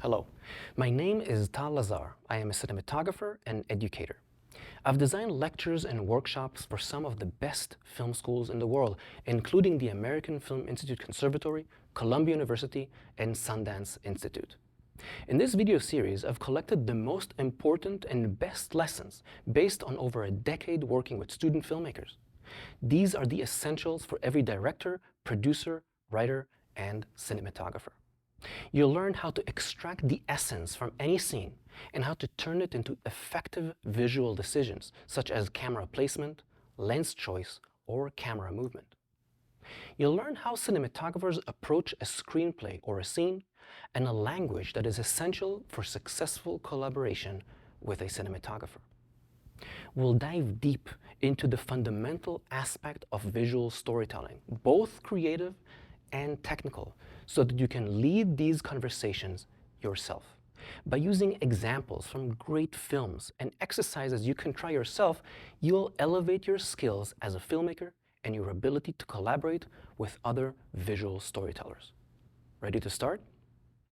Hello, my name is Tal Lazar. I am a cinematographer and educator. I've designed lectures and workshops for some of the best film schools in the world, including the American Film Institute Conservatory, Columbia University, and Sundance Institute. In this video series, I've collected the most important and best lessons based on over a decade working with student filmmakers. These are the essentials for every director, producer, writer, and cinematographer. You'll learn how to extract the essence from any scene and how to turn it into effective visual decisions, such as camera placement, lens choice, or camera movement. You'll learn how cinematographers approach a screenplay or a scene and a language that is essential for successful collaboration with a cinematographer. We'll dive deep into the fundamental aspect of visual storytelling, both creative and technical, so that you can lead these conversations yourself. By using examples from great films and exercises you can try yourself, you'll elevate your skills as a filmmaker and your ability to collaborate with other visual storytellers. Ready to start?